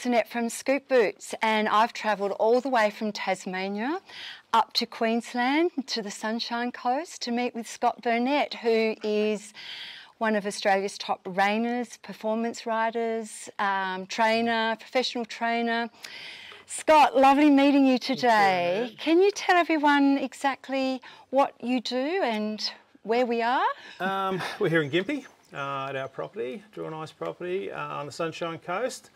it's Annette from Scoot Boots, and I've travelled all the way from Tasmania up to Queensland to the Sunshine Coast to meet with Scott Burnett, who is one of Australia's top reiners, performance riders, trainer, professional trainer. Scott, lovely meeting you today. Can you tell everyone exactly what you do and where we are? We're here in Gympie at our property, Drew and I's property on the Sunshine Coast.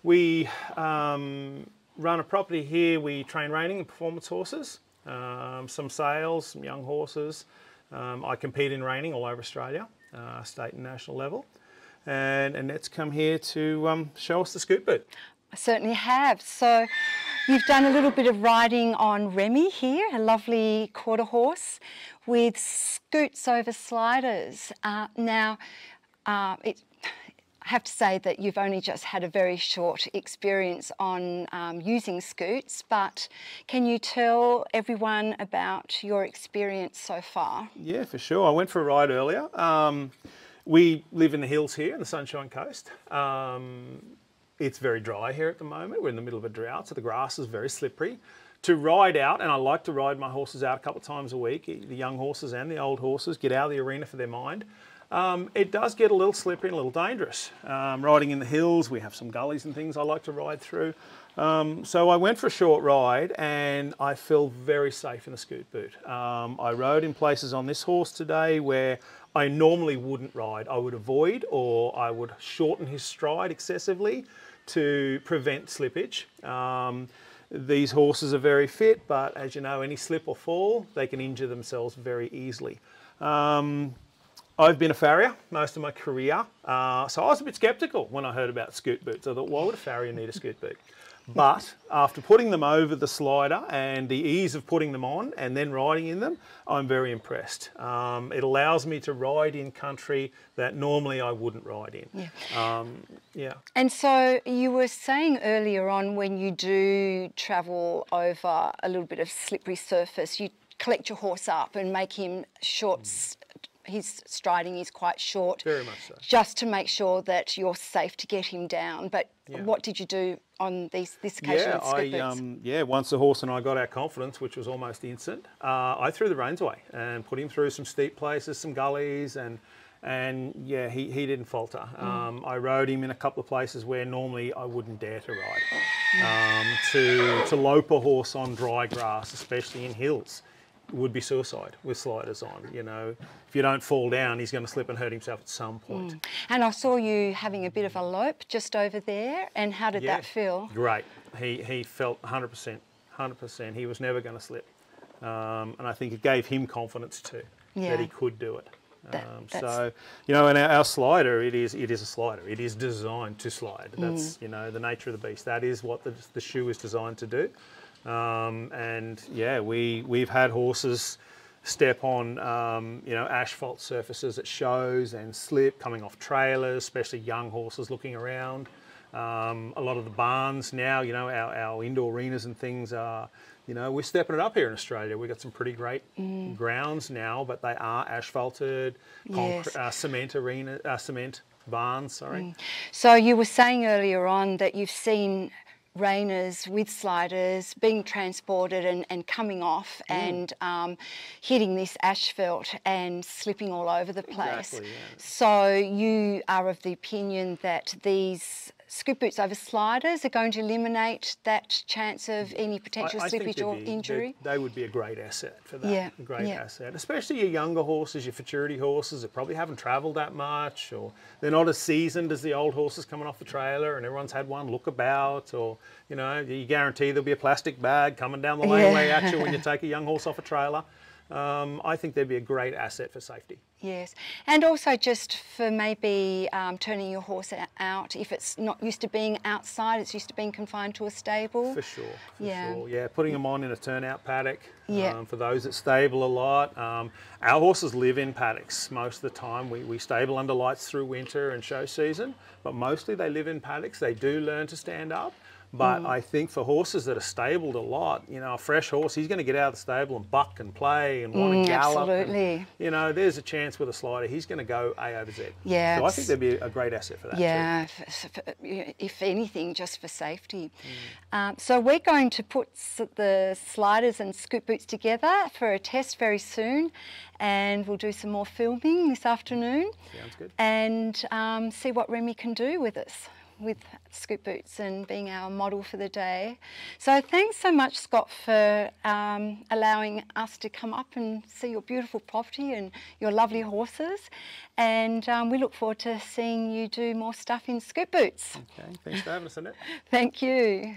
We run a property here. We train reining and performance horses, some sales, some young horses. I compete in reining all over Australia, state and national level. And Annette's come here to show us the scoot boot. I certainly have. So you've done a little bit of riding on Remy here, a lovely quarter horse with scoots over sliders. I have to say that you've only just had a very short experience on using scoots, but can you tell everyone about your experience so far? Yeah, for sure. I went for a ride earlier. We live in the hills here in the Sunshine Coast. It's very dry here at the moment. We're in the middle of a drought, so the grass is very slippery. To ride out, and I like to ride my horses out a couple of times a week, the young horses and the old horses, get out of the arena for their mind. It does get a little slippery and a little dangerous. Riding in the hills, we have some gullies and things I like to ride through. So I went for a short ride and I feel very safe in the scoot boot. I rode in places on this horse today where I normally wouldn't ride. I would avoid, or I would shorten his stride excessively to prevent slippage. These horses are very fit, but as you know, any slip or fall, they can injure themselves very easily. I've been a farrier most of my career, so I was a bit sceptical when I heard about scoot boots. I thought, why would a farrier need a scoot boot? But after putting them over the slider and the ease of putting them on and then riding in them, I'm very impressed. It allows me to ride in country that normally I wouldn't ride in. Yeah. And so you were saying earlier on, when you do travel over a little bit of slippery surface, you collect your horse up and make him short. His striding is quite short. Very much so. Just to make sure that you're safe to get him down. But what did you do on this occasion with scoot boots? Once the horse and I got our confidence, which was almost instant, I threw the reins away and put him through some steep places, some gullies, and he didn't falter. I rode him in a couple of places where normally I wouldn't dare to ride. To lope a horse on dry grass, especially in hills, would be suicide with sliders on. You know, if you don't fall down, he's going to slip and hurt himself at some point. And I saw you having a bit of a lope just over there, and how did that feel? Great. He felt 100%. He was never going to slip, and I think it gave him confidence too that he could do it. So, you know, and our slider, it is a slider. It is designed to slide. That's you know, the nature of the beast. That is what the shoe is designed to do. And yeah, we've had horses step on you know, asphalt surfaces at shows and slip coming off trailers, especially young horses looking around. A lot of the barns now, you know, our indoor arenas and things are, you know, we're stepping it up here in Australia. We've got some pretty great grounds now, but they are asphalted, cement barns, sorry. So you were saying earlier on that you've seen reiners with sliders being transported and coming off and hitting this asphalt and slipping all over the place. Exactly, So you are of the opinion that these scoot boots over sliders are going to eliminate that chance of any potential slippage or injury? They would be a great asset for that, a great asset. Especially your younger horses, your futurity horses that probably haven't travelled that much, or they're not as seasoned as the old horses coming off the trailer and everyone's had one look about, or, you know, you guarantee there'll be a plastic bag coming down the laneway at you when you take a young horse off a trailer. I think they'd be a great asset for safety. Yes, and also just for maybe turning your horse out if it's not used to being outside, it's used to being confined to a stable. For sure, Yeah, putting them on in a turnout paddock for those that stable a lot. Our horses live in paddocks most of the time. We stable under lights through winter and show season, but mostly they live in paddocks. They do learn to stand up. But I think for horses that are stabled a lot, you know, a fresh horse, he's going to get out of the stable and buck and play and want to gallop. Absolutely. And, you know, there's a chance with a slider, he's going to go A over Z. Yeah. So I think there'd be a great asset for that too. Yeah, if anything, just for safety. So we're going to put the sliders and scoop boots together for a test very soon, and we'll do some more filming this afternoon. Sounds good. And see what Remy can do with us, with scoop boots and being our model for the day. So thanks so much, Scott, for allowing us to come up and see your beautiful property and your lovely horses. And we look forward to seeing you do more stuff in scoop boots. Okay, thanks for having us, Annette. Thank you.